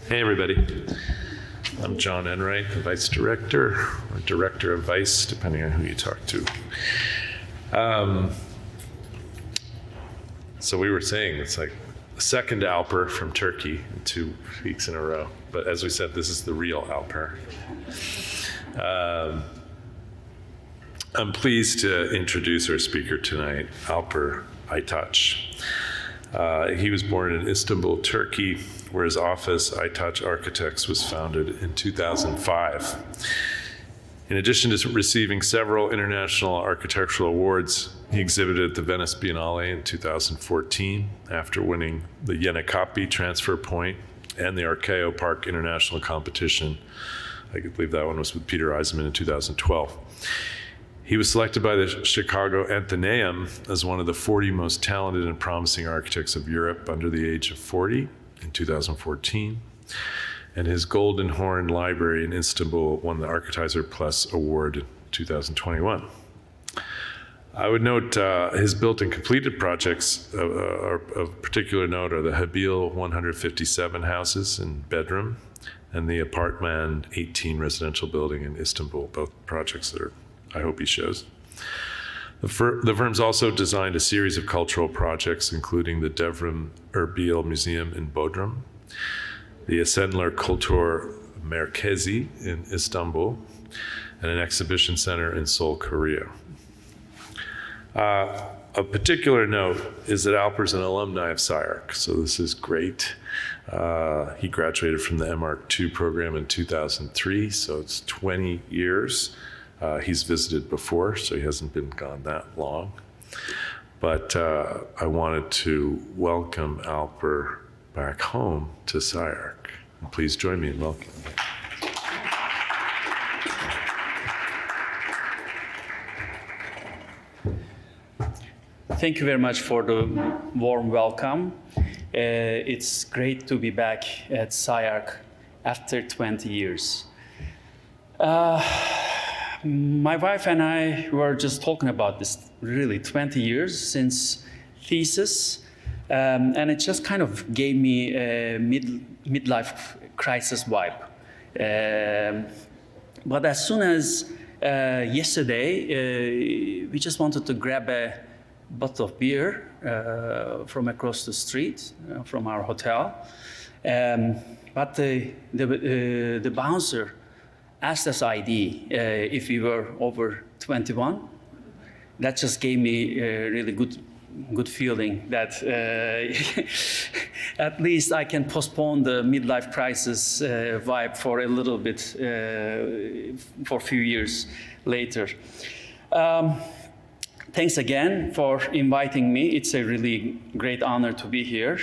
Hey everybody, I'm John Enright, the Vice Director, or Director of Vice, depending on who you talk to. So we were saying it's like the second Alper from Turkey in 2 weeks in a row. But as we said, this is the real Alper. I'm pleased to introduce our speaker tonight, Alper Aytaç. He was born in Istanbul, Turkey, where his office, Aytaç Architects, was founded in 2005. In addition to receiving several international architectural awards, he exhibited at the Venice Biennale in 2014 after winning the Yenikapi Transfer Point and the Archeo Park International Competition. I believe that one was with Peter Eisenman in 2012. He was selected by the Chicago Athenaeum as one of the 40 most talented and promising architects of Europe under the age of 40 in 2014. And his Golden Horn Library in Istanbul won the Architizer Plus Award in 2021. I would note his built and completed projects of particular note are the Habil 157 houses in Bedrum and the Apartman 18 residential building in Istanbul, both projects that I hope he shows. The firm's also designed a series of cultural projects, including the Devrim Erbil Museum in Bodrum, the Esenler Kültür Merkezi in Istanbul, and an exhibition center in Seoul, Korea. Of particular note is that Alper's an alumni of SCI-Arc, so this is great. He graduated from the MArch2 program in 2003, so it's 20 years. He's visited before, so he hasn't been gone that long. But I wanted to welcome Alper back home to SCI-Arc. Please join me in welcoming him. Thank you very much for the warm welcome. It's great to be back at SCI-Arc after 20 years. My wife and I were just talking about this, really 20 years since Thesis, and it just kind of gave me a midlife crisis vibe. But as soon as yesterday, we just wanted to grab a bottle of beer from across the street from our hotel, but the bouncer asked us ID if we were over 21. That just gave me a really good feeling that at least I can postpone the midlife crisis vibe for a little bit, for a few years later. Thanks again for inviting me. It's a really great honor to be here.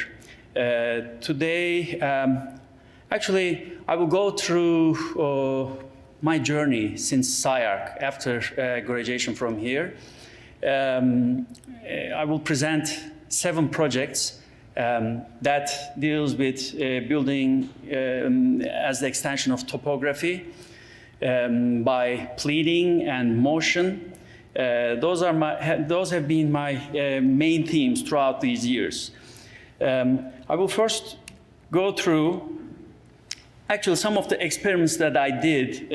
Today, actually, I will go through my journey since SCI-Arc after graduation from here. I will present 7 projects that deals with building as the extension of topography by pleating and motion. Those have been my main themes throughout these years. I will first go through actually some of the experiments that I did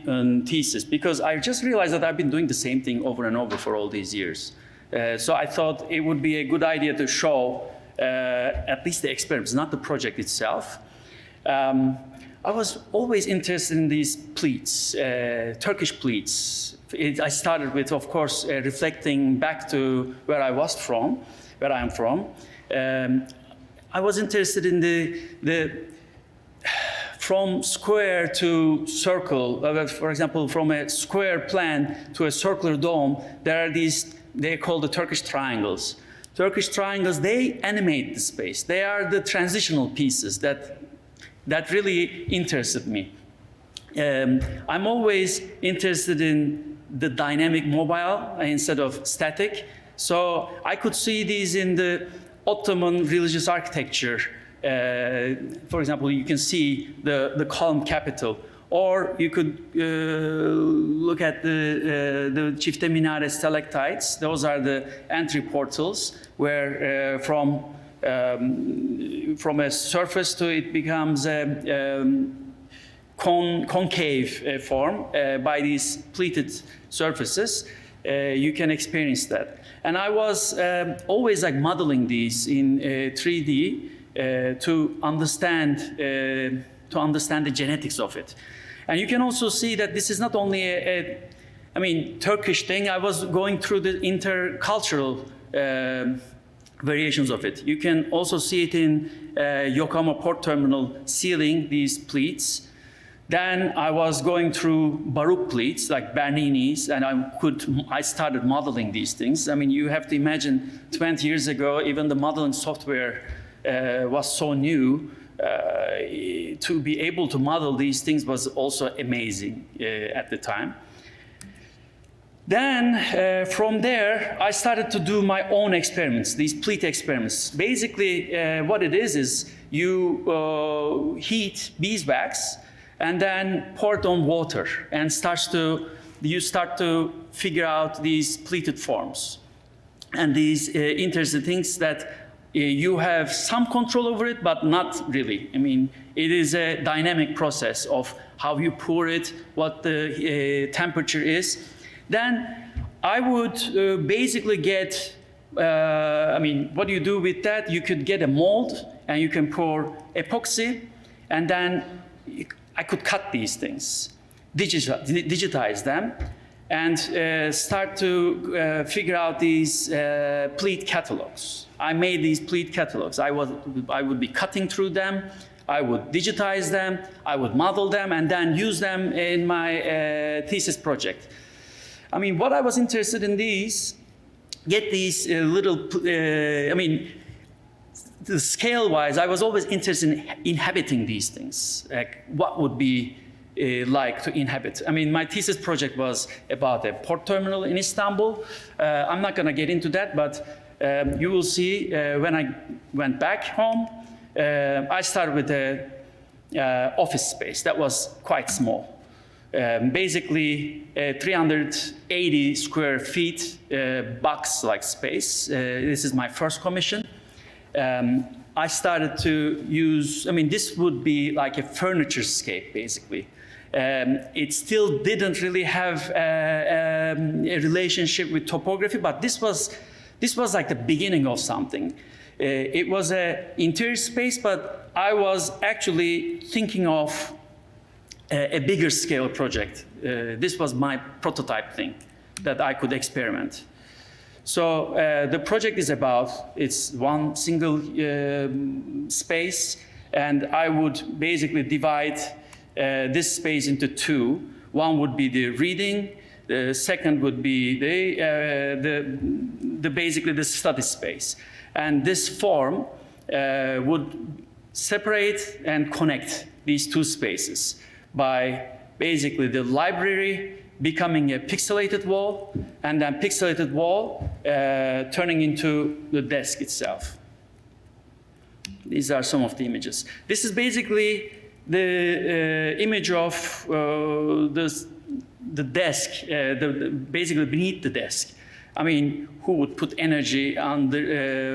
on Thesis, because I just realized that I've been doing the same thing over and over for all these years. So I thought it would be a good idea to show at least the experiments, not the project itself. I was always interested in these pleats, Turkish pleats. I started with, of course, reflecting back to where I am from. I was interested in from square to circle, for example, from a square plan to a circular dome, there are these, they're called the Turkish triangles. Turkish triangles, they animate the space. They are the transitional pieces that really interested me. I'm always interested in the dynamic mobile instead of static. So I could see these in the Ottoman religious architecture. For example, you can see the column capital, or you could look at the Çifte Minare stalactites. Those are the entry portals where from from a surface to it becomes a concave form by these pleated surfaces, you can experience that. And I was always like modeling these in 3D to understand the genetics of it. And you can also see that this is not only Turkish thing. I was going through the intercultural variations of it. You can also see it in Yokohama Port Terminal ceiling, these pleats. Then I was going through Baroque pleats, like Bernini's, and I started modeling these things. I mean, you have to imagine 20 years ago, even the modeling software was so new. To be able to model these things was also amazing at the time. Then from there, I started to do my own experiments, these pleat experiments. Basically, what it is you heat beeswax and then pour it on water, and you start to figure out these pleated forms. And these interesting things that you have some control over it, but not really. I mean, it is a dynamic process of how you pour it, what the temperature is. Then I would basically get, what do you do with that? You could get a mold and you can pour epoxy, and then I could cut these things, digitize them, and start to figure out these pleat catalogs. I made these pleat catalogs. I would be cutting through them, I would digitize them, I would model them, and then use them in my thesis project. I mean, what I was interested in get these the scale-wise, I was always interested in inhabiting these things. Like, what would be like to inhabit? I mean, my thesis project was about a port terminal in Istanbul. I'm not going to get into that, but you will see when I went back home, I started with an office space that was quite small. Basically, 380 square feet box-like space. This is my first commission. I started to use, this would be like a furniture scape, basically. It still didn't really have a relationship with topography, but this was like the beginning of something. It was an interior space, but I was actually thinking of a bigger scale project. This was my prototype thing that I could experiment. So the project is it's one single space, and I would basically divide this space into two. One would be the reading, the second would be basically the study space. And this form would separate and connect these two spaces by basically the library becoming a pixelated wall, and then pixelated wall turning into the desk itself. These are some of the images. This is basically the image of the desk, basically beneath the desk. I mean, who would put energy on the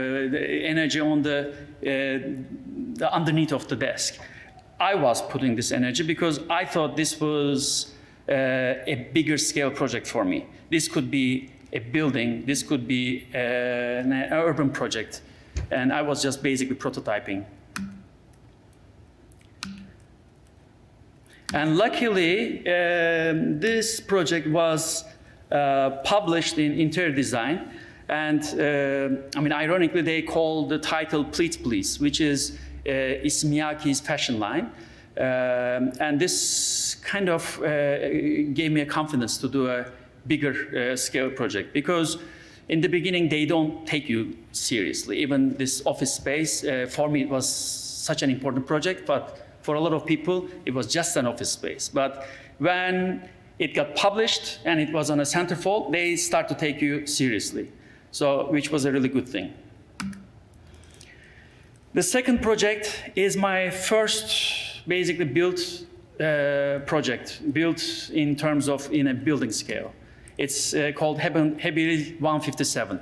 underneath of the desk? I was putting this energy because I thought this was a bigger scale project for me. This could be a building, this could be an urban project, and I was just basically prototyping. And luckily, this project was published in Interior Design, and ironically, they call the title Pleat Please, which is Ismiyaki's fashion line. And this kind of gave me a confidence to do a bigger scale project, because in the beginning they don't take you seriously. Even this office space, for me it was such an important project, but for a lot of people it was just an office space. But when it got published and it was on a centerfold, they start to take you seriously, so which was a really good thing. The second project is my first basically built project, built in terms of in a building scale. It's called Hebil 157.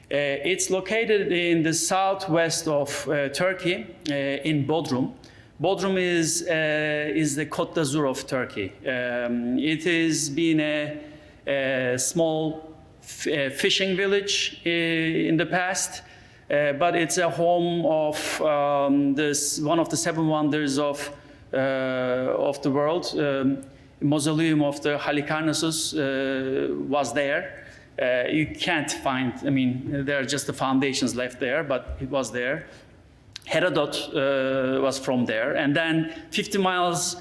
It's located in the southwest of Turkey, in Bodrum. Bodrum is the Côte d'Azur of Turkey. It has been a small fishing village in the past, but it's a home of one of the seven wonders of the world. Mausoleum of the Halicarnassus was there. You can't find, I mean, there are just the foundations left there, but it was there. Herodot was from there. And then 50 miles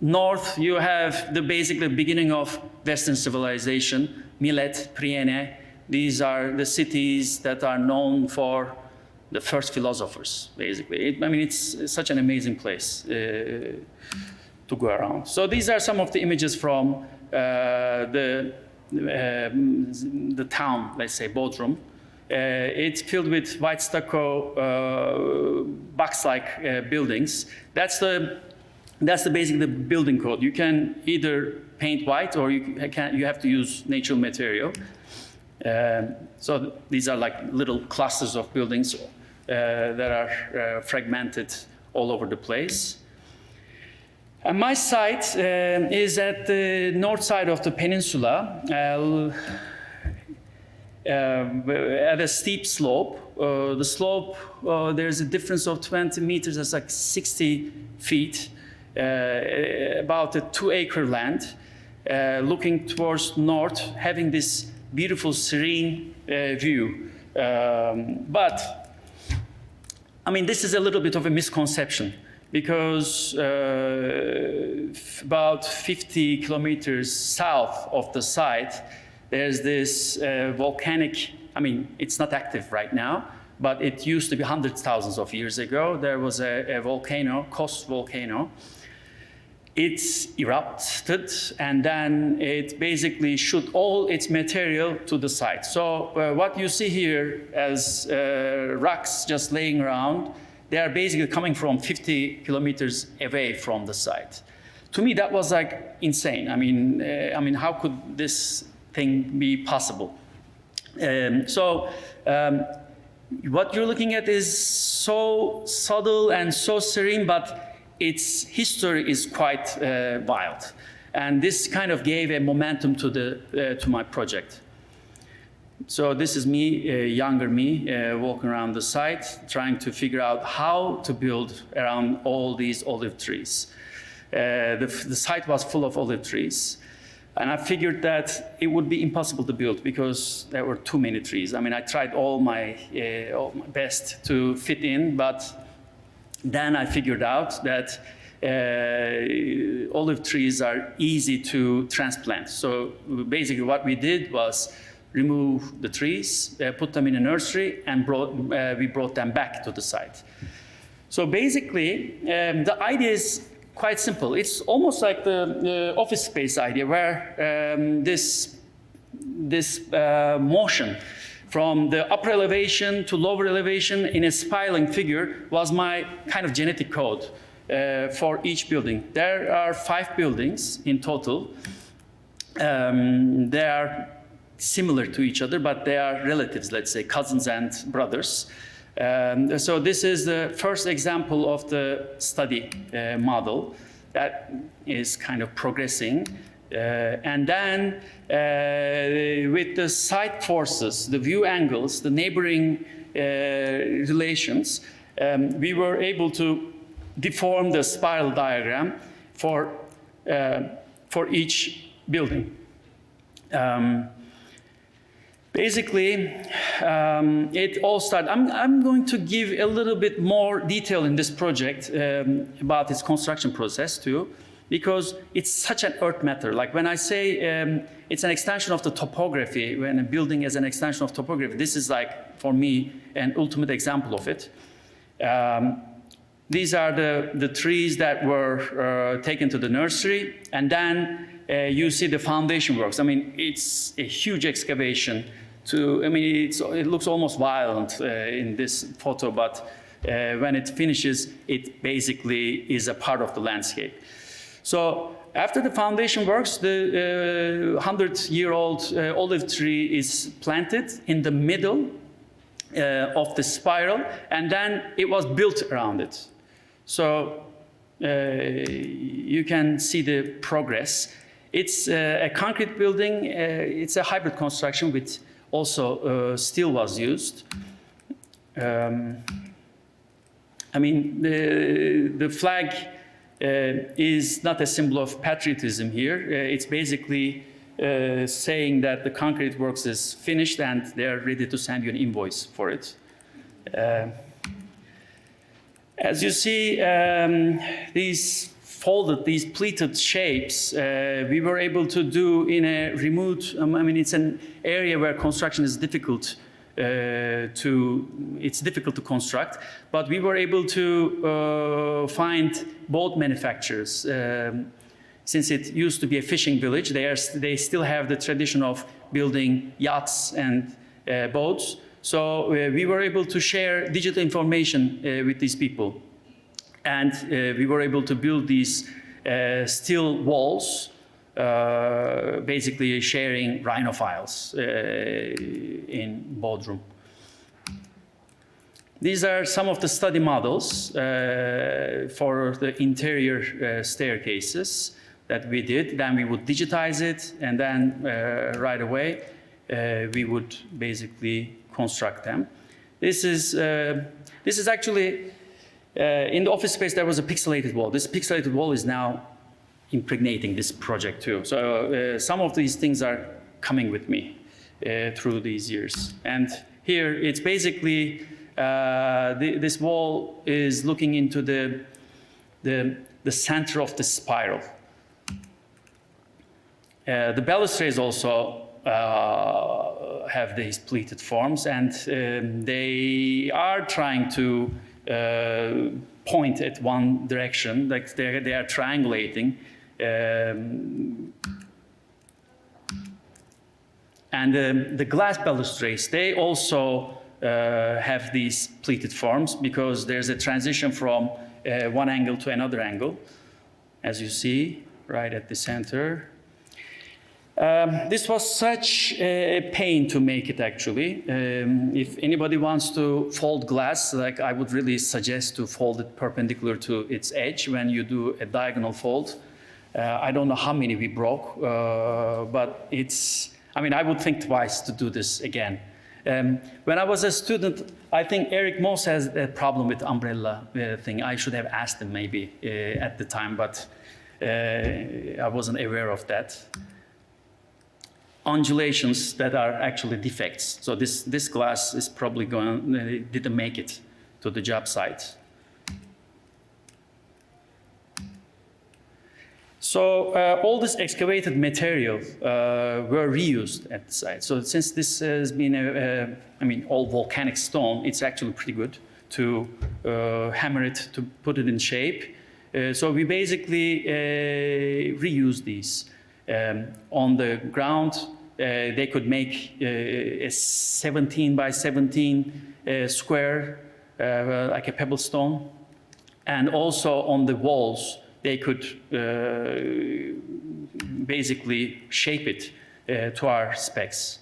north, you have basically the beginning of Western civilization, Milet, Priene. These are the cities that are known for the first philosophers, basically. I mean, it's such an amazing place to go around. So these are some of the images from the town, let's say, Bodrum. It's filled with white stucco box-like buildings. That's basically the building code. You can either paint white or you have to use natural material. So these are like little clusters of buildings that are fragmented all over the place. And my site is at the north side of the peninsula, at a steep slope. The slope, there's a difference of 20 meters, that's like 60 feet, about a 2-acre land, looking towards north, having this beautiful, serene view. But, I mean, this is a little bit of a misconception, because about 50 kilometers south of the site, there's this volcanic, I mean, it's not active right now, but it used to be hundreds of thousands of years ago. There was a volcano, Kos volcano. It erupted, and then it basically shoot all its material to the site. So what you see here as rocks just laying around, they are basically coming from 50 kilometers away from the site. To me, that was like insane. I mean, how could this thing be possible? What you're looking at is so subtle and so serene, but its history is quite wild. And this kind of gave a momentum to my project. So this is me, younger me, walking around the site, trying to figure out how to build around all these olive trees. The site was full of olive trees. And I figured that it would be impossible to build because there were too many trees. I mean, I tried all my best to fit in, but then I figured out that olive trees are easy to transplant. So basically what we did was remove the trees, put them in a nursery, and we brought them back to the site. So basically, the idea is quite simple. It's almost like the office space idea, where this motion from the upper elevation to lower elevation in a spiraling figure was my kind of genetic code for each building. There are 5 buildings in total. They are similar to each other, but they are relatives, let's say, cousins and brothers. So this is the first example of the study model that is kind of progressing. And then with the site forces, the view angles, the neighboring relations, we were able to deform the spiral diagram for each building. Basically, it all started. I'm going to give a little bit more detail in this project about its construction process too, because it's such an earth matter. Like when I say it's an extension of the topography, when a building is an extension of topography, this is like, for me, an ultimate example of it. These are the trees that were taken to the nursery, and then you see the foundation works. I mean, it's a huge excavation. It looks almost violent in this photo, but when it finishes, it basically is a part of the landscape. So after the foundation works, the 100-year-old olive tree is planted in the middle of the spiral, and then it was built around it. So you can see the progress. It's a concrete building. It's a hybrid construction with also steel was used. I mean, the flag is not a symbol of patriotism here. It's basically saying that the concrete works is finished and they're ready to send you an invoice for it. As you see, these folded, these pleated shapes, we were able to do in a remote, I mean, it's an area where construction is difficult it's difficult to construct, but we were able to find boat manufacturers. Since it used to be a fishing village, they still have the tradition of building yachts and boats. So we were able to share digital information with these people. And we were able to build these steel walls, basically sharing Rhino files in Bodrum. These are some of the study models for the interior staircases that we did. Then we would digitize it, and then right away we would basically construct them. This is actually in the office space. There was a pixelated wall. This pixelated wall is now impregnating this project too. So some of these things are coming with me through these years. And here it's basically this wall is looking into the center of the spiral. The balustrades also have these pleated forms, and they are trying to point at one direction, like they are triangulating. And the glass balustrades, they also have these pleated forms because there's a transition from one angle to another angle, as you see right at the center. This was such a pain to make it, actually. If anybody wants to fold glass, like I would really suggest to fold it perpendicular to its edge when you do a diagonal fold. I don't know how many we broke, but I mean, I would think twice to do this again. When I was a student, I think Eric Moss has a problem with umbrella thing. I should have asked him maybe at the time, but I wasn't aware of that. Undulations that are actually defects. So this glass is probably didn't make it to the job site. So all this excavated material were reused at the site. So since this has been all volcanic stone, it's actually pretty good to hammer it, to put it in shape. So we basically reuse these. On the ground, they could make a 17 by 17 square, like a pebble stone. And also on the walls, they could basically shape it to our specs.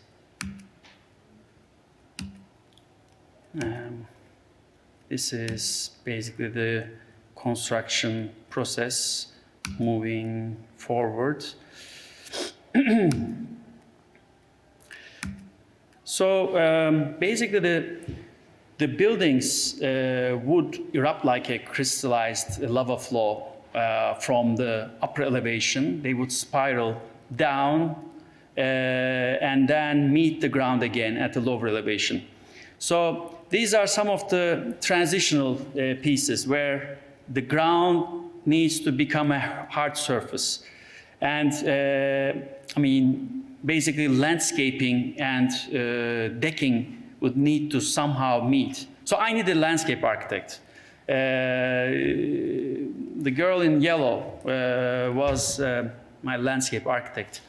This is basically the construction process moving forward. So basically the buildings would erupt like a crystallized lava flow from the upper elevation. They would spiral down and then meet the ground again at the lower elevation. So these are some of the transitional pieces where the ground needs to become a hard surface. And basically landscaping and decking would need to somehow meet. So I need a landscape architect. The girl in yellow was my landscape architect.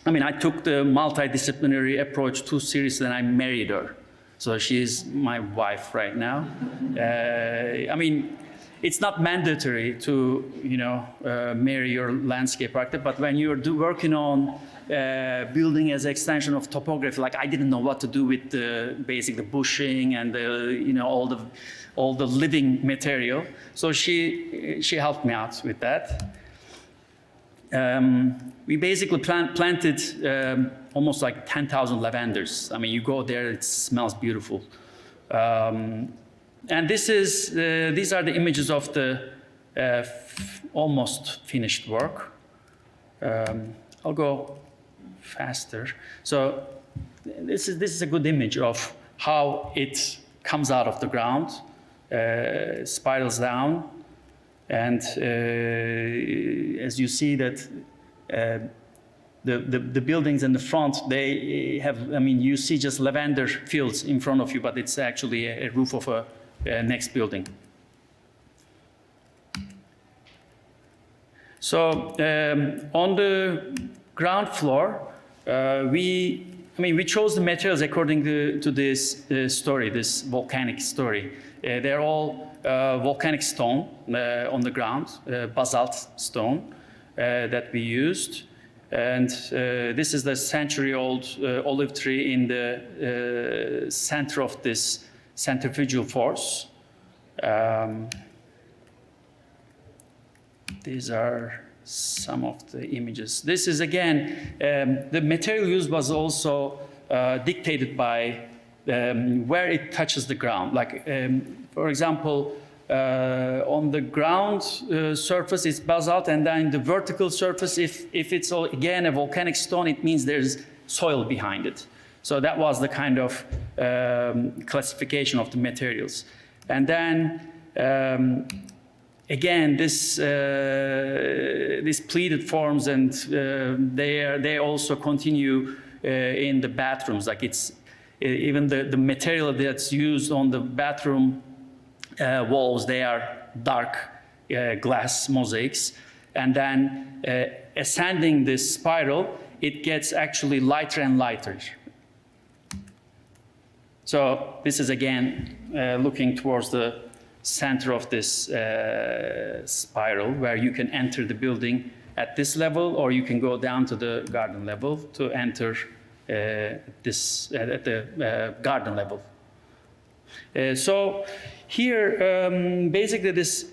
I took the multidisciplinary approach too seriously and I married her. So she's my wife right now. it's not mandatory to, marry your landscape architect, but when you're working on building as extension of topography, like I didn't know what to do with the bushing and all the living material. So she helped me out with that. We basically planted almost like 10,000 lavenders. I mean, you go there, it smells beautiful. And these are the images of the almost finished work. I'll go faster. So this is a good image of how it comes out of the ground, spirals down, and as you see that the buildings in the front, they have, you see just lavender fields in front of you, but it's actually a roof of a next building. So on the ground floor, we chose the materials according to this story, this volcanic story. They're all volcanic stone on the ground, basalt stone that we used. And this is the century-old olive tree in the center of this centrifugal force. These are some of the images. This is again, the material used was also dictated by where it touches the ground. Like, for example, on the ground surface it's basalt, and then the vertical surface, if it's again a volcanic stone, it means there's soil behind it. So that was the kind of classification of the materials. And then again, this pleated forms, and they also continue in the bathrooms. Like it's even the material that's used on the bathroom walls, they are dark glass mosaics. And then ascending this spiral, it gets actually lighter and lighter. So this is again looking towards the center of this spiral, where you can enter the building at this level, or you can go down to the garden level to enter at the garden level. So here, basically this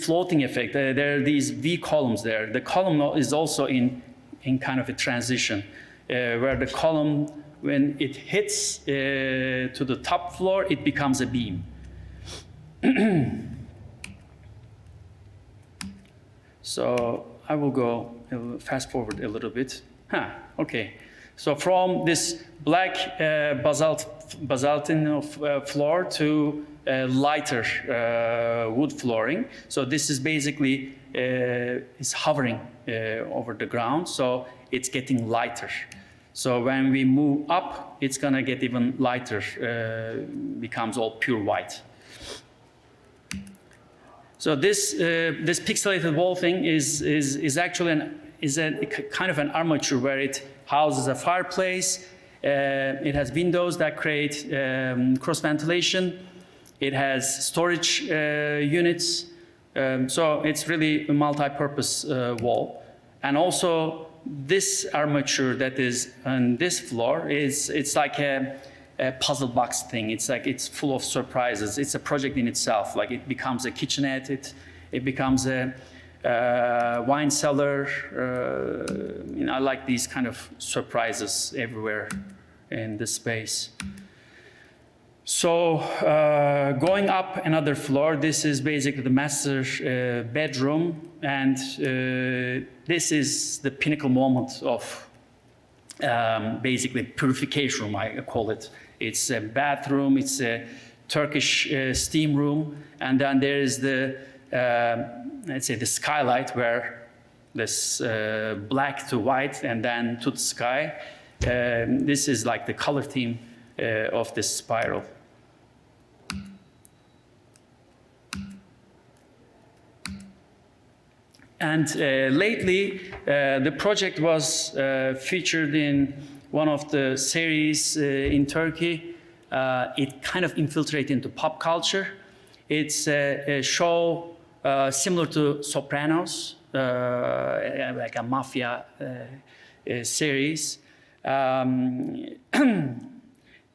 floating effect, there are these V columns there. The column is also in kind of a transition, where the column, when it hits to the top floor, it becomes a beam. So I will go fast forward a little bit. Okay. So from this black basaltine floor to lighter wood flooring. So this is basically is hovering over the ground, so it's getting lighter. So when we move up, it's gonna get even lighter, becomes all pure white. So this pixelated wall thing is actually a kind of an armature where it houses a fireplace. It has windows that create cross ventilation. It has storage units. So it's really a multi-purpose wall. And also this armature that is on this floor it's like a puzzle box thing. It's like it's full of surprises. It's a project in itself. Like it becomes a kitchenette. It becomes a wine cellar. I like these kind of surprises everywhere in this space. So going up another floor, this is basically the master bedroom, and this is the pinnacle moment of basically purification room, I call it. It's a bathroom, it's a Turkish steam room, and then there is the let's say the skylight, where this black to white and then to the sky. This is like the color theme of this spiral. And lately, the project was featured in one of the series in Turkey. It kind of infiltrated into pop culture. It's a show similar to Sopranos, like a mafia series. It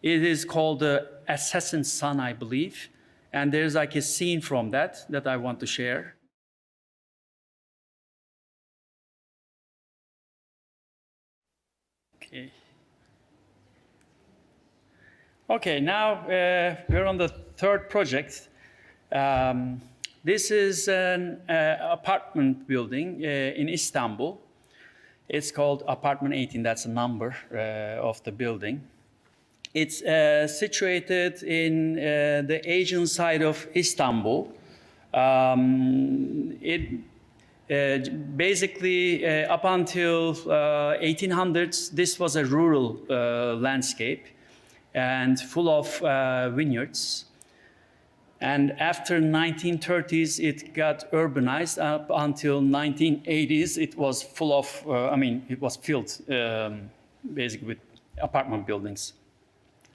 is called Assassin's Son, I believe. And there's like a scene from that I want to share. Okay. Okay, now we're on the third project. This is an apartment building in Istanbul. It's called Apartman 18, that's the number of the building. It's situated in the Asian side of Istanbul. Basically, up until 1800s, this was a rural landscape and full of vineyards. And after 1930s, it got urbanized. Up until 1980s, it was full of, it was filled basically with apartment buildings.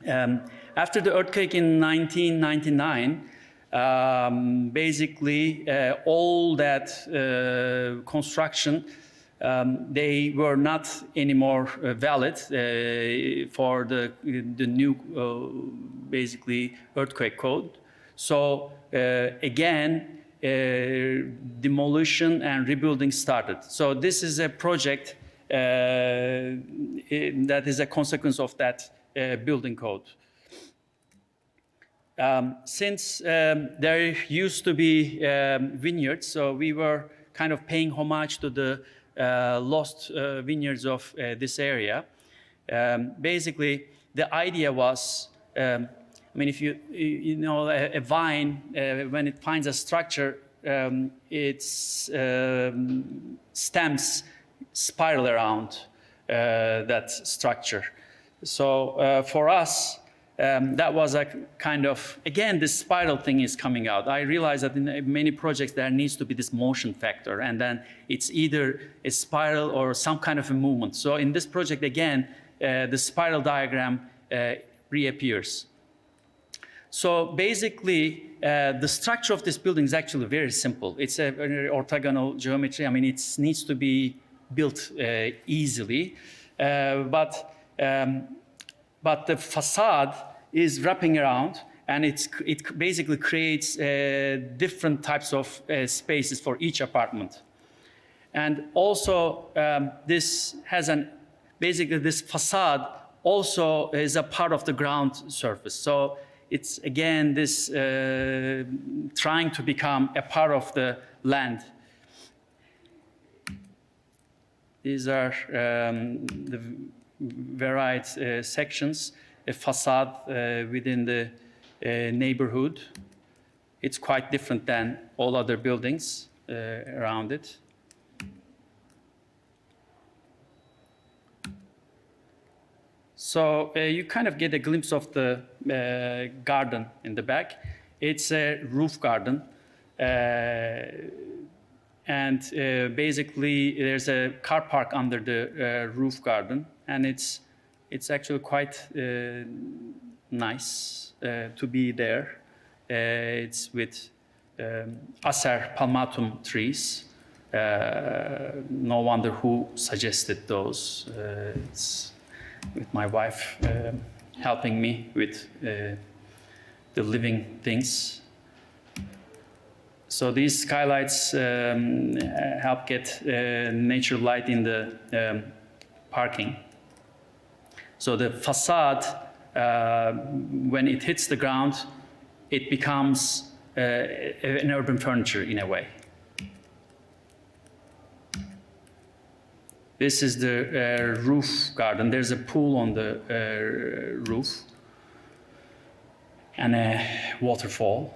After the earthquake in 1999, basically all that construction, they were not anymore valid for the new, basically, earthquake code. So again, demolition and rebuilding started. So this is a project that is a consequence of that building code. Since there used to be vineyards, so we were kind of paying homage to the lost vineyards of this area. Basically, the idea was, if you know a vine, when it finds a structure, its stems spiral around that structure. So for us, that was a kind of, again, this spiral thing is coming out. I realize that in many projects there needs to be this motion factor, and then it's either a spiral or some kind of a movement. So in this project, again, the spiral diagram reappears. So basically, the structure of this building is actually very simple. It's a very orthogonal geometry. It needs to be built easily, but the facade is wrapping around, and it basically creates different types of spaces for each apartment. And also, this has basically this facade also is a part of the ground surface. So it's again this trying to become a part of the land. These are the varied sections, a facade within the neighborhood. It's quite different than all other buildings around it. So you kind of get a glimpse of the garden in the back. It's a roof garden. And basically, there's a car park under the roof garden. And it's actually quite nice to be there. It's with Acer palmatum trees. No wonder who suggested those. It's with my wife helping me with the living things. So these skylights help get natural light in the parking. So the facade, when it hits the ground, it becomes an urban furniture in a way. This is the roof garden. There's a pool on the roof and a waterfall.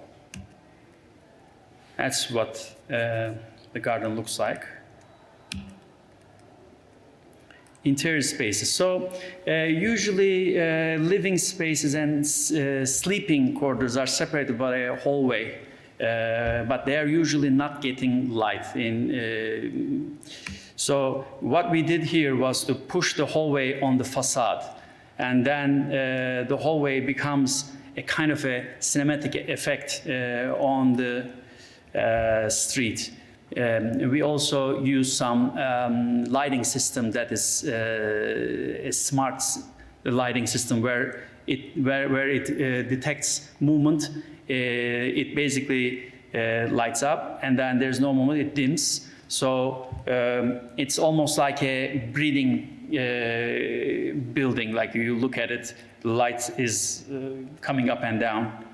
That's what the garden looks like. Interior spaces. So usually living spaces and sleeping quarters are separated by a hallway, but they are usually not getting light in. So what we did here was to push the hallway on the facade, and then the hallway becomes a kind of a cinematic effect on the street. We also use some lighting system that is a smart lighting system where it detects movement. It basically lights up, and then there's no movement, it dims. So it's almost like a breathing building. Like you look at it, the light is coming up and down.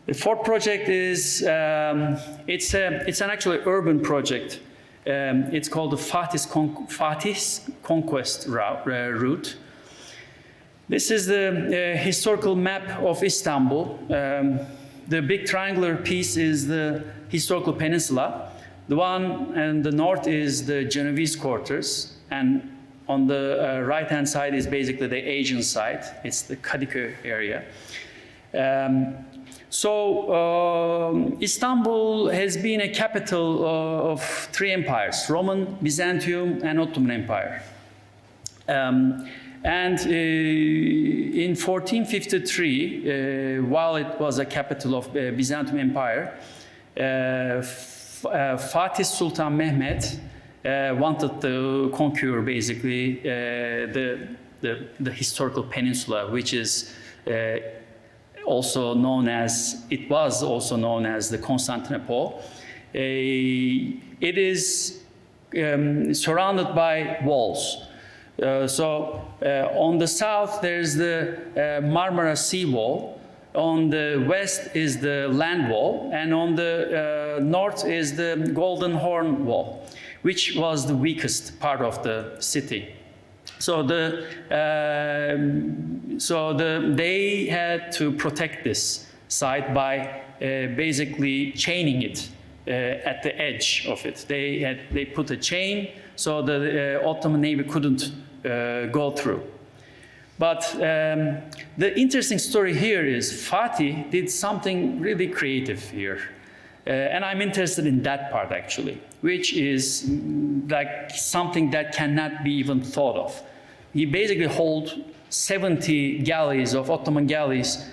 The fourth project is, it's an actually urban project. It's called the Fatih's conquest route. This is the historical map of Istanbul. The big triangular piece is the historical peninsula. The one in the north is the Genovese quarters, and on the right-hand side is basically the Asian side. It's the Kadıköy area. Istanbul has been a capital of three empires: Roman, Byzantium, and Ottoman Empire. And in 1453, while it was a capital of Byzantium Empire, Fatih Sultan Mehmet wanted to conquer basically the historical peninsula, which is also known as, it was also known as the Constantinople. It is surrounded by walls. On the south, there's the Marmara Sea Wall. On the west is the land wall, and on the north is the Golden Horn Wall, which was the weakest part of the city. They had to protect this site by basically chaining it at the edge of it. They put a chain so the Ottoman Navy couldn't go through. But the interesting story here is Fatih did something really creative here. And I'm interested in that part actually, which is like something that cannot be even thought of. He basically held 70 galleys of Ottoman galleys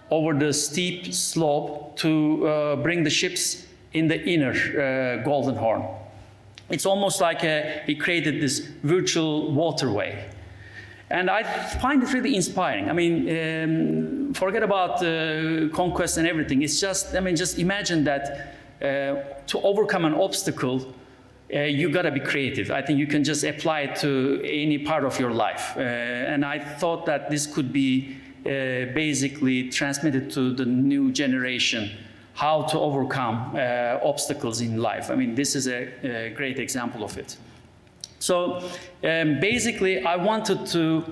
over the steep slope to bring the ships in the inner Golden Horn. It's almost like he created this virtual waterway. And I find it really inspiring. I mean, forget about conquest and everything. It's just, I mean, just imagine that to overcome an obstacle, you gotta be creative. I think you can just apply it to any part of your life. And I thought that this could be basically transmitted to the new generation, how to overcome obstacles in life. I mean, this is a great example of it. So basically, I wanted to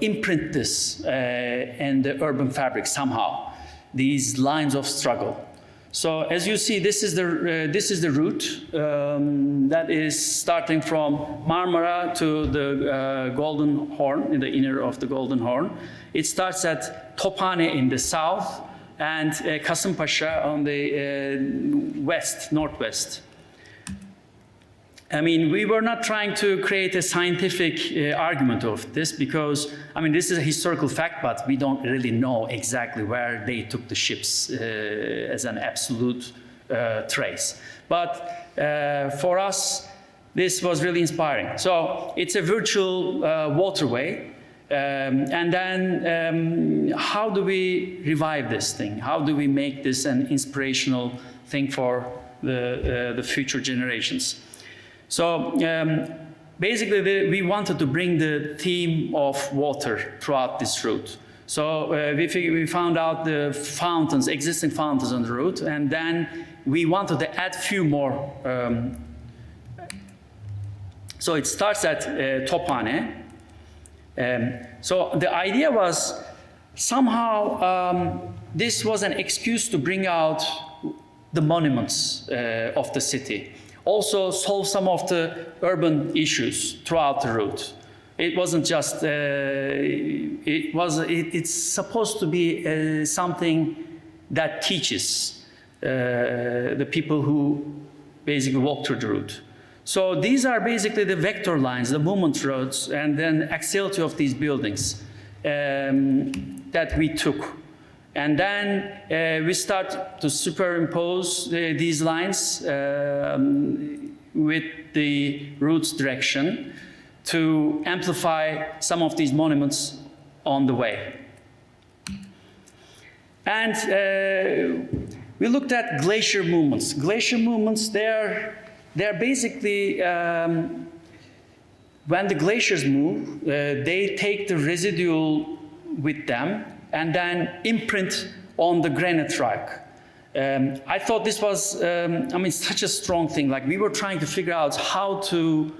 imprint this in the urban fabric somehow, these lines of struggle. So as you see, this is the route that is starting from Marmara to the Golden Horn, in the inner of the Golden Horn. It starts at Tophane in the south and Kasımpaşa on the northwest. I mean, we were not trying to create a scientific argument of this because, I mean, this is a historical fact, but we don't really know exactly where they took the ships as an absolute trace. But for us, this was really inspiring. So it's a virtual waterway. And then how do we revive this thing? How do we make this an inspirational thing for the future generations? So basically, we wanted to bring the theme of water throughout this route. So we found out the fountains, existing fountains on the route, and then we wanted to add few more. So it starts at Tophane. So the idea was somehow this was an excuse to bring out the monuments of the city. Also solve some of the urban issues throughout the route. It wasn't just, it's supposed to be something that teaches the people who basically walk through the route. So these are basically the vector lines, the movement roads, and then axiality of these buildings. that we took. And then we start to superimpose these lines with the route's direction to amplify some of these monuments on the way. And we looked at glacier movements. Glacier movements, they're basically, when the glaciers move, they take the residual with them and then imprint on the granite rock. I thought this was, such a strong thing. Like, we were trying to figure out how to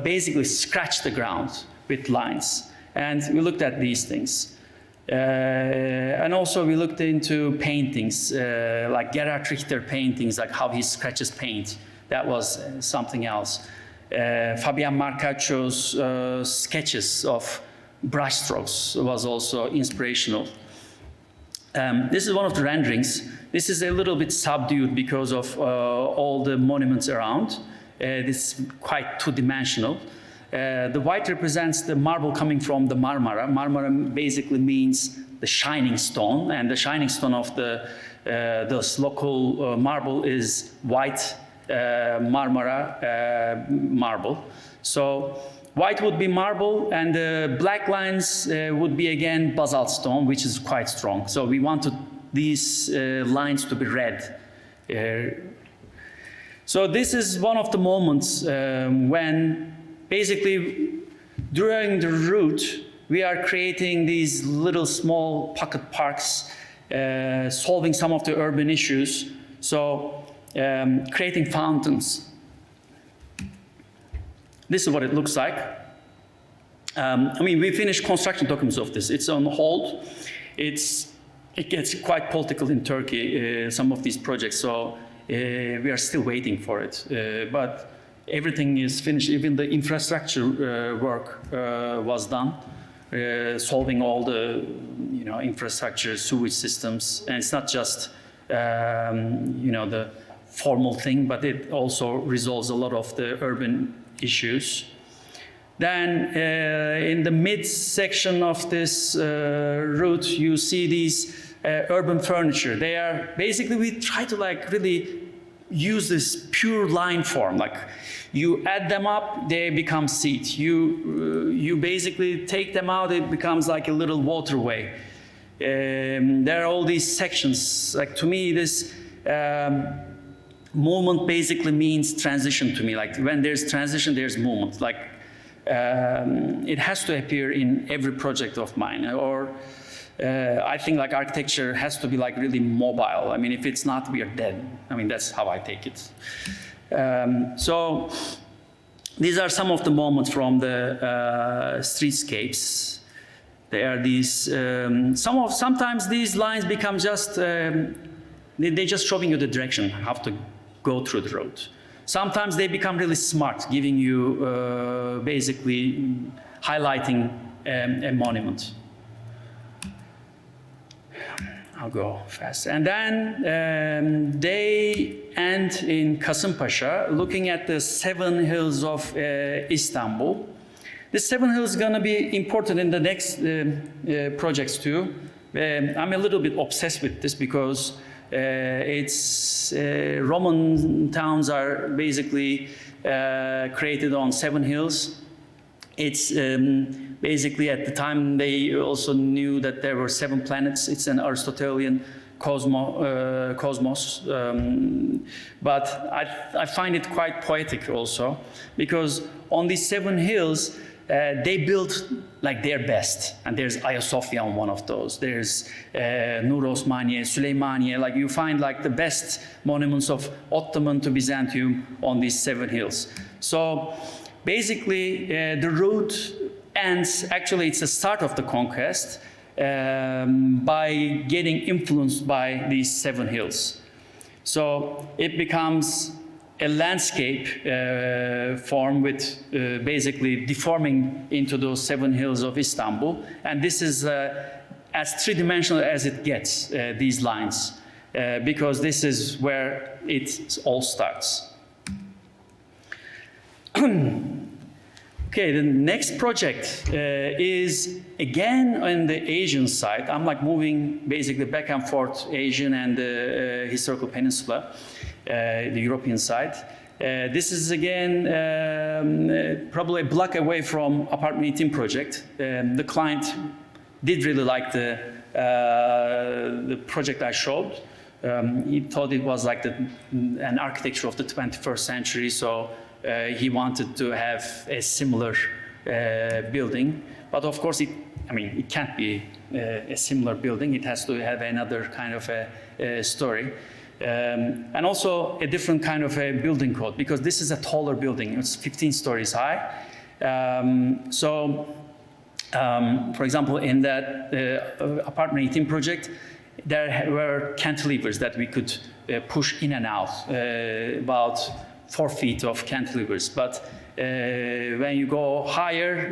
basically scratch the ground with lines. And we looked at these things. And also we looked into paintings, like Gerhard Richter paintings, like how he scratches paint. That was something else. Fabian Marcaccio's sketches of brushstrokes was also inspirational. This is one of the renderings. This is a little bit subdued because of all the monuments around. This is quite two-dimensional. The white represents the marble coming from the Marmara. Marmara basically means the shining stone, and the shining stone of this local marble is white Marmara marble. So white would be marble, and the black lines would be again basalt stone, which is quite strong. So we wanted these lines to be red. So this is one of the moments when basically during the route we are creating these little small pocket parks, solving some of the urban issues. So creating fountains. This is what it looks like. We finished construction documents of this. It's on hold. It gets quite political in Turkey, some of these projects, so we are still waiting for it. But everything is finished. Even the infrastructure work was done, solving all the infrastructure, sewage systems. And it's not just the formal thing, but it also resolves a lot of the urban issues. Then in the mid-section of this route, you see these urban furniture. They are basically, we try to really use this pure line form. Like, you add them up, they become seats. You basically take them out, it becomes like a little waterway. There are all these sections. Like, to me, this movement basically means transition to me. Like, when there's transition, there's movement. Like, it has to appear in every project of mine. Or I think like architecture has to be like really mobile. If it's not, we are dead. That's how I take it. So these are some of the moments from the streetscapes. There are these, sometimes these lines become just, they're just showing you the direction, how to go through the road. Sometimes they become really smart, giving you, basically highlighting a monument. I'll go fast. And then they end in Kasımpaşa, looking at the 7 hills of Istanbul. The 7 hills is going to be important in the next projects too. I'm a little bit obsessed with this because Roman towns are basically created on 7 hills. It's basically, at the time they also knew that there were 7 planets. It's an Aristotelian cosmos, but I find it quite poetic also, because on these 7 hills they built like their best, and there's Ayasofya on one of those. There's Nur Osmaniye, Süleymaniye. Like, you find like the best monuments of Ottoman to Byzantium on these 7 hills. So basically, the route ends, actually it's the start of the conquest, by getting influenced by these 7 hills. So it becomes a landscape form with basically deforming into those 7 hills of Istanbul. And this is as three-dimensional as it gets, these lines, because this is where it all starts. Okay, the next project is again on the Asian side. I'm like moving basically back and forth, Asian and the historical peninsula, the European side. This is again probably a block away from Apartman 18 project. The client did really like the project I showed. He thought it was like an architecture of the 21st century, so he wanted to have a similar building. But of course, it can't be a similar building. It has to have another kind of a story. And also a different kind of a building code, because this is a taller building. It's 15 stories high. For example, in that Apartman 18 project, there were cantilevers that we could push in and out, about 4 feet of cantilevers. But when you go higher,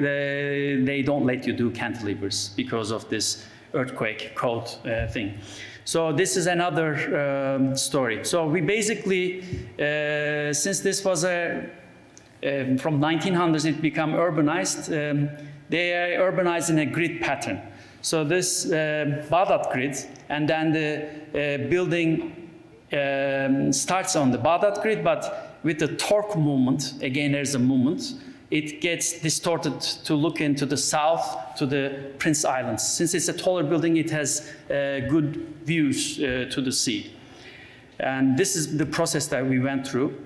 they don't let you do cantilevers because of this earthquake code thing. So this is another story. So we basically, since this was from 1900s, it became urbanized. They are urbanized in a grid pattern. So this Bağdat grid, and then the building starts on the Bağdat grid, but with the torque movement, again there's a movement, it gets distorted to look into the south to the Prince Islands. Since it's a taller building, it has good views to the sea. And this is the process that we went through.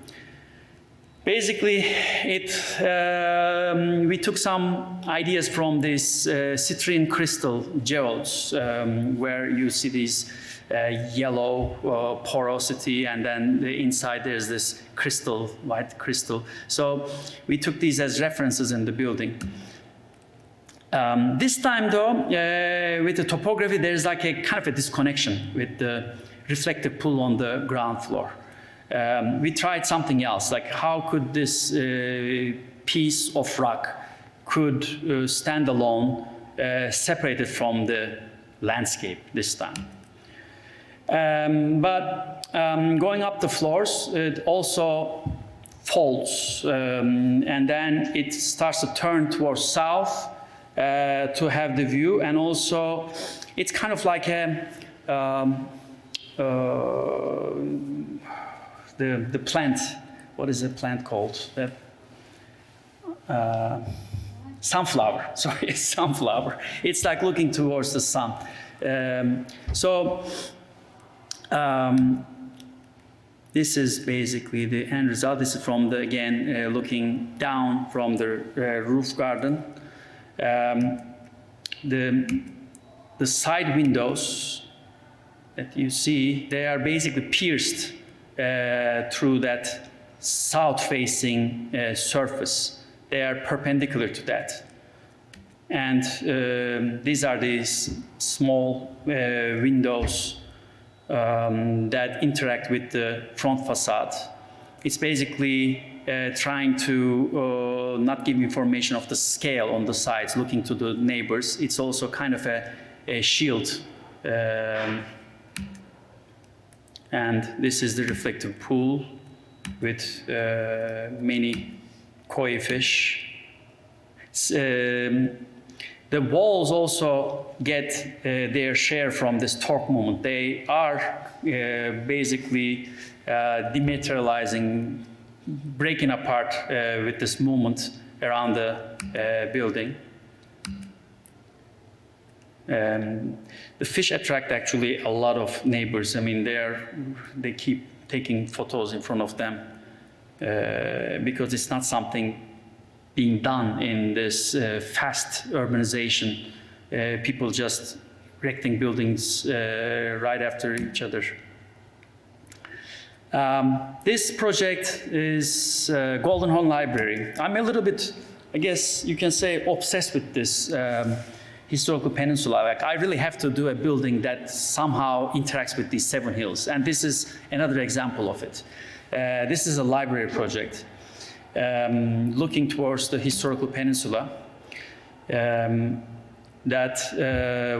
Basically, we took some ideas from these citrine crystal geodes, where you see these yellow porosity, and then inside there's this crystal, white crystal. So we took these as references in the building. This time though, with the topography, there's like a kind of a disconnection with the reflective pool on the ground floor. We tried something else, like how could this piece of rock could stand alone, separated from the landscape this time. But going up the floors, it also folds, and then it starts to turn towards south to have the view, and also it's kind of like a the plant. What is the plant called? Sunflower. Sorry, sunflower. It's like looking towards the sun. This is basically the end result. This is from the, again, looking down from the roof garden. The side windows that you see, they are basically pierced through that south-facing surface. They are perpendicular to that. And these are these small windows that interact with the front facade. It's basically trying to not give information of the scale on the sides, looking to the neighbors. It's also kind of a shield. And this is the reflective pool with many koi fish. The walls also get their share from this torque moment. They are basically dematerializing, breaking apart with this movement around the building. The fish attract actually a lot of neighbors. I mean, they keep taking photos in front of them because it's not something being done in this fast urbanization. People just erecting buildings right after each other. This project is Golden Horn Library. I'm a little bit, I guess you can say, obsessed with this historical peninsula. Like, I really have to do a building that somehow interacts with these 7 hills. And this is another example of it. This is a library project. Looking towards the historical peninsula that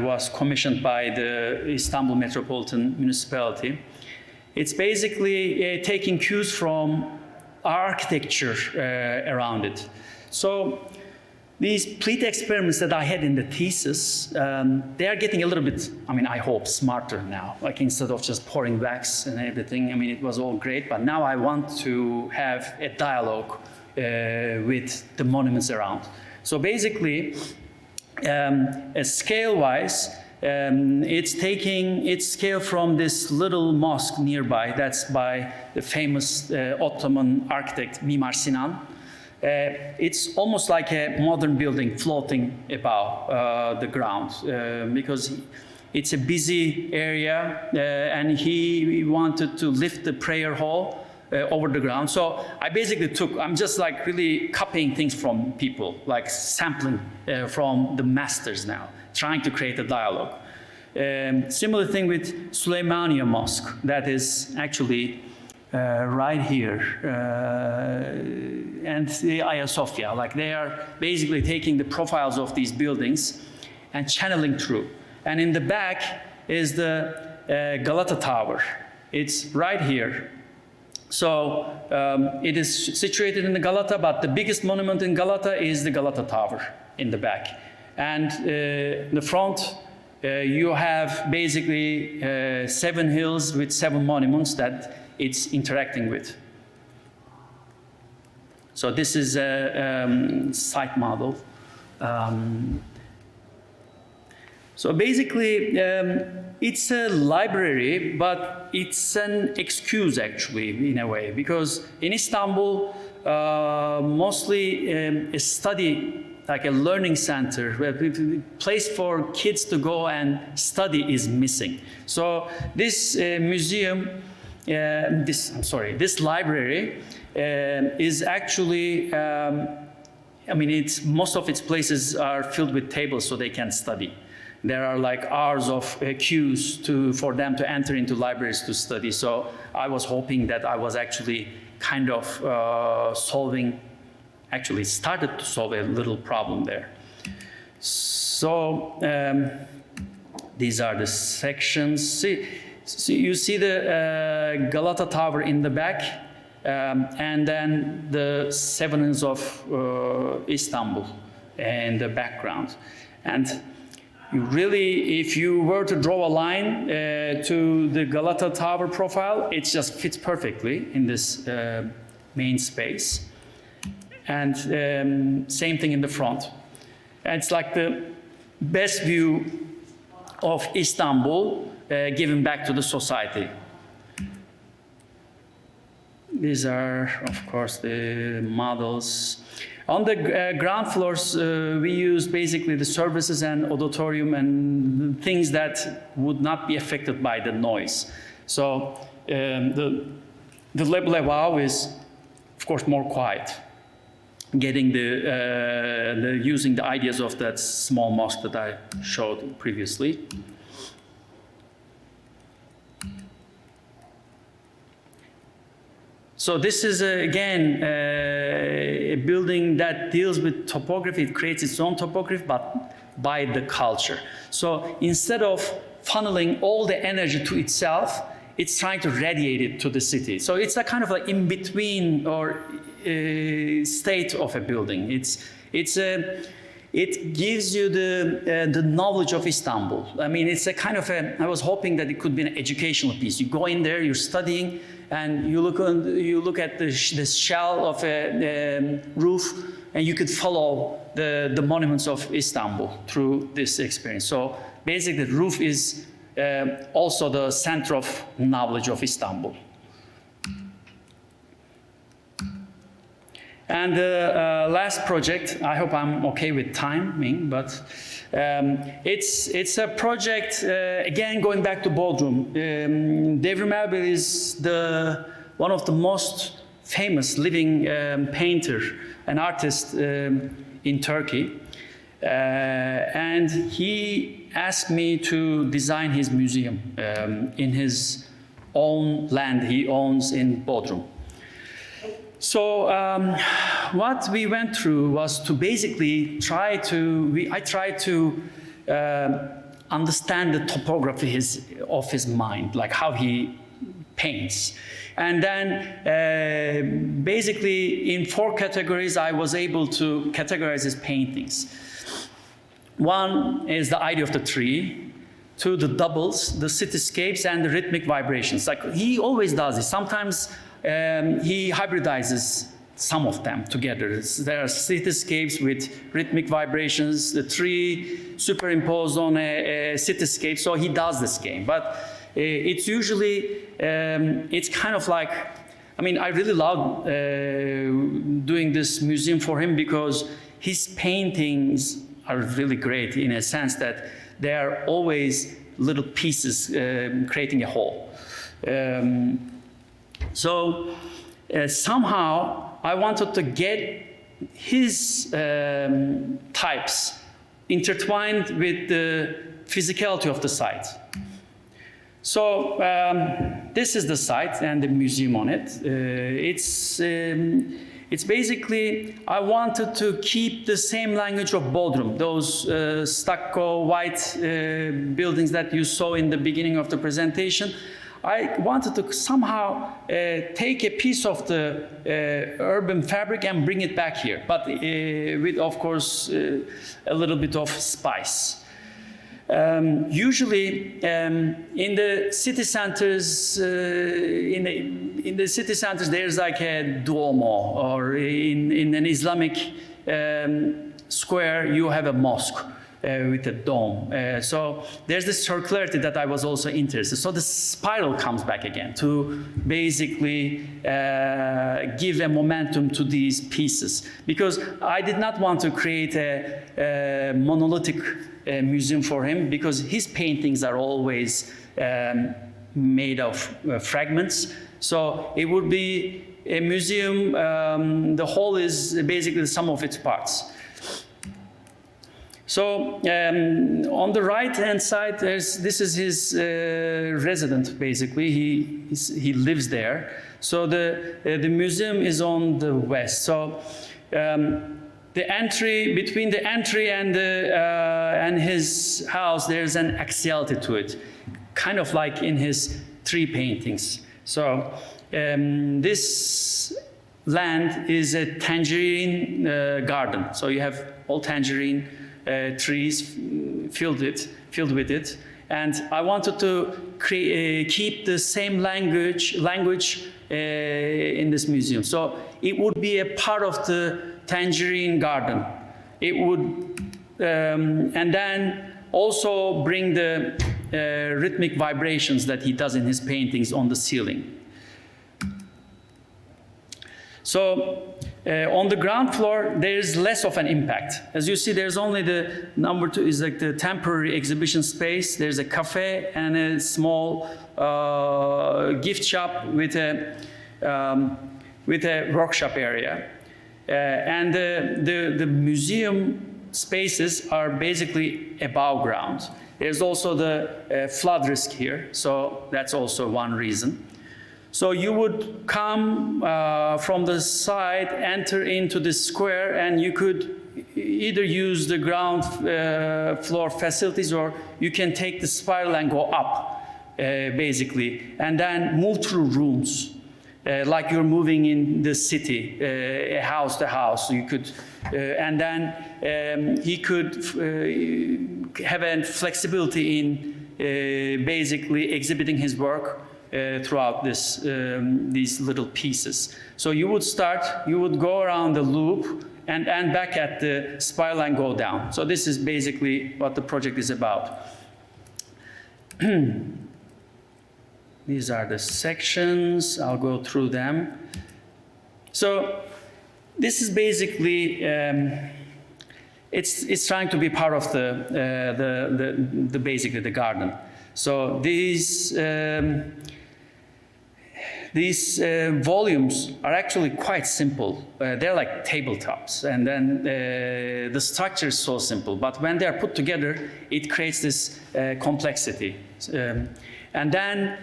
was commissioned by the Istanbul Metropolitan Municipality. It's basically taking cues from architecture around it. So these pleat experiments that I had in the thesis, they are getting a little bit, I mean, I hope, smarter now. Like instead of just pouring wax and everything, I mean, it was all great, but now I want to have a dialogue with the monuments around. So basically, scale-wise, it's taking its scale from this little mosque nearby, that's by the famous Ottoman architect Mimar Sinan. It's almost like a modern building floating above the ground because it's a busy area and he wanted to lift the prayer hall over the ground. So I basically I'm just like really copying things from people, like sampling from the masters now, trying to create a dialogue. Similar thing with Süleymaniye Mosque, that is actually right here, and the Hagia Sophia, like they are basically taking the profiles of these buildings and channeling through. And in the back is the Galata Tower. It's right here. So it is situated in the Galata, but the biggest monument in Galata is the Galata Tower in the back. And in the front, you have basically 7 hills with 7 monuments that it's interacting with. So this is a site model. So basically, it's a library, but it's an excuse actually, in a way, because in Istanbul, mostly a study, like a learning center, where a place for kids to go and study is missing. So this museum, this library is actually, I mean, most of its places are filled with tables so they can study. There are like hours of queues for them to enter into libraries to study. So I was hoping that I was actually kind of started to solve a little problem there. So these are the sections. So you see the Galata Tower in the back, and then the 7 hills of Istanbul in the background. And really, if you were to draw a line to the Galata Tower profile, it just fits perfectly in this main space. And same thing in the front. And it's like the best view of Istanbul given back to the society. These are, of course, the models. On the ground floors, we use basically the services and auditorium and things that would not be affected by the noise. So the level above is, of course, more quiet. Getting using the ideas of that small mosque that I showed previously. So this is, again, a building that deals with topography. It creates its own topography, but by the culture. So instead of funneling all the energy to itself, it's trying to radiate it to the city. So it's a kind of like in-between or state of a building. It gives you the knowledge of Istanbul. I mean, it's a kind of I was hoping that it could be an educational piece. You go in there, you're studying, and you look at the shell of a roof, and you could follow the monuments of Istanbul through this experience. So basically, the roof is also the center of knowledge of Istanbul. And the last project, I hope I'm okay with timing, but it's a project, again, going back to Bodrum. Devrim Erbil is one of the most famous living painter and artist in Turkey. And he asked me to design his museum in his own land he owns in Bodrum. So what we went through was to basically I tried to understand the topography of his mind, like how he paints. And then basically in 4 categories, I was able to categorize his paintings. One is the idea of the tree, 2, the doubles, the cityscapes, and the rhythmic vibrations. Like he always does this. Sometimes he hybridizes some of them together. There are cityscapes with rhythmic vibrations, the tree superimposed on a cityscape, so he does this game. But it's usually, it's kind of like, I mean, I really love doing this museum for him because his paintings are really great in a sense that they are always little pieces creating a whole. Somehow I wanted to get his types intertwined with the physicality of the site. So this is the site and the museum on it. It's basically, I wanted to keep the same language of Bodrum, those stucco white buildings that you saw in the beginning of the presentation. I wanted to somehow take a piece of the urban fabric and bring it back here, but with, of course, a little bit of spice. Usually, in the city centers, in the city centers, there's like a Duomo, or in an Islamic square, you have a mosque with a dome. So there's this circularity that I was also interested. So the spiral comes back again to basically give a momentum to these pieces, because I did not want to create a monolithic museum for him, because his paintings are always made of fragments. So it would be a museum, the whole is basically the sum of its parts. So on the right-hand side, this is his residence, basically. He lives there. So the museum is on the west. So the entry, between the entry and his house, there's an axiality to it, kind of like in his tree paintings. So this land is a tangerine garden. So you have all tangerine trees filled with it. And I wanted to keep the same language in this museum. So it would be a part of the tangerine garden. It would, and then also bring the rhythmic vibrations that he does in his paintings on the ceiling. So on the ground floor, there is less of an impact. As you see, there's only the number 2 is like the temporary exhibition space. There's a cafe and a small gift shop with a workshop area. And the museum spaces are basically above ground. There's also the flood risk here, so that's also one reason. So you would come from the side, enter into the square, and you could either use the ground floor facilities, or you can take the spiral and go up, basically, and then move through rooms. Like you're moving in the city, house to house. You could, and then he could have a flexibility in basically exhibiting his work throughout these little pieces. So you would start, you would go around the loop and end back at the spiral and go down. So this is basically what the project is about. These are the sections. I'll go through them. So this is basically, it's trying to be part of basically the garden. So these volumes are actually quite simple. They're like tabletops, and then the structure is so simple. But when they are put together, it creates this complexity. And then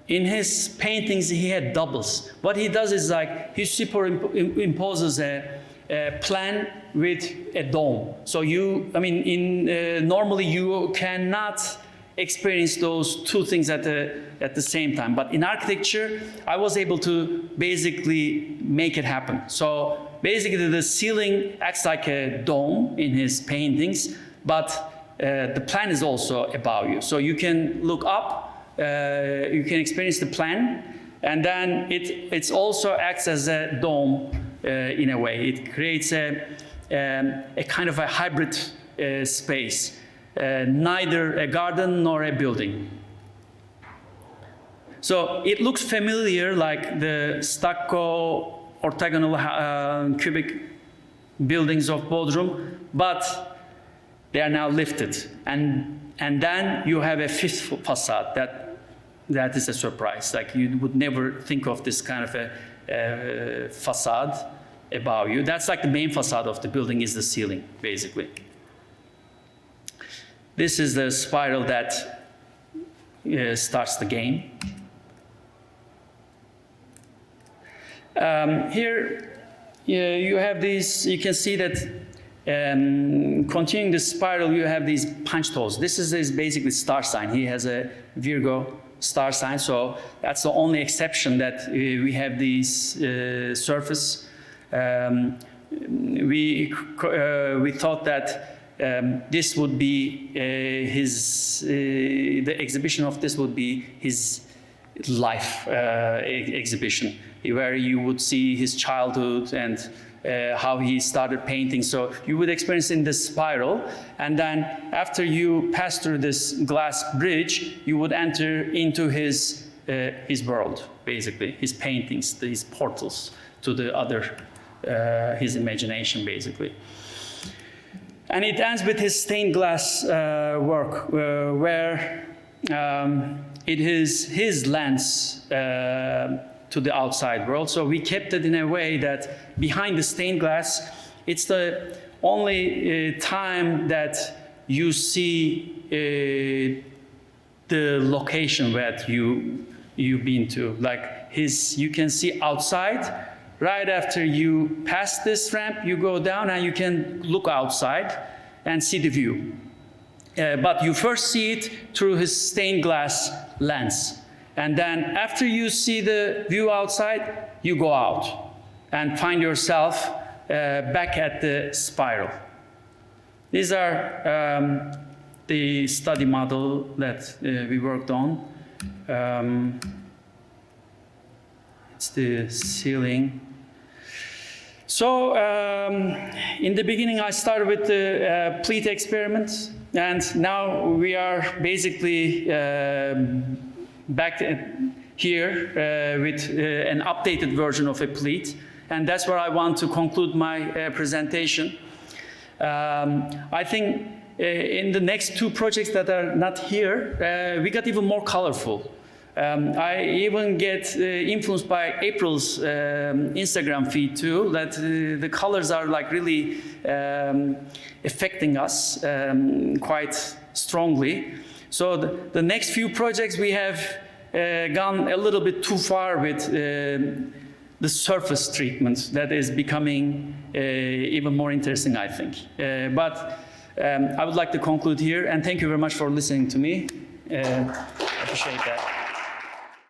in his paintings, he had doubles. What he does is like he superimposes a plan with a dome. So normally you cannot experience those two things at the same time. But in architecture, I was able to basically make it happen. So basically the ceiling acts like a dome in his paintings, but the plan is also above you. So you can look up, you can experience the plan, and then it also acts as a dome in a way. It creates a kind of a hybrid space, neither a garden nor a building. So it looks familiar, like the stucco orthogonal cubic buildings of Bodrum, but they are now lifted. And then you have a fifth facade that is a surprise. Like you would never think of this kind of a facade above you. That's like the main facade of the building is the ceiling, basically. This is the spiral that starts the game. Here you have these, you can see that continuing the spiral, you have these punch holes. This is basically star sign. He has a Virgo star sign, so that's the only exception that we have these surface. We thought that this would be the exhibition of this would be his life exhibition, where you would see his childhood and how he started painting. So you would experience in this spiral, and then after you pass through this glass bridge, you would enter into his world, basically, his paintings, his portals to the other, his imagination, basically. And it ends with his stained glass work, where it is his lens to the outside world. So we kept it in a way that behind the stained glass, it's the only time that you see the location that you've been to. Like you can see outside. Right after you pass this ramp, you go down and you can look outside and see the view. But you first see it through his stained glass lens. And then after you see the view outside, you go out and find yourself back at the spiral. These are the study model that we worked on. It's the ceiling. So in the beginning, I started with the pleat experiment, and now we are basically back here with an updated version of a pleat, and that's where I want to conclude my presentation. I think in the next two projects that are not here, we got even more colorful. I even get influenced by April's Instagram feed too, that the colors are like really affecting us quite strongly. So the next few projects we have gone a little bit too far with the surface treatment that is becoming even more interesting, I think. But I would like to conclude here, and thank you very much for listening to me. I appreciate that.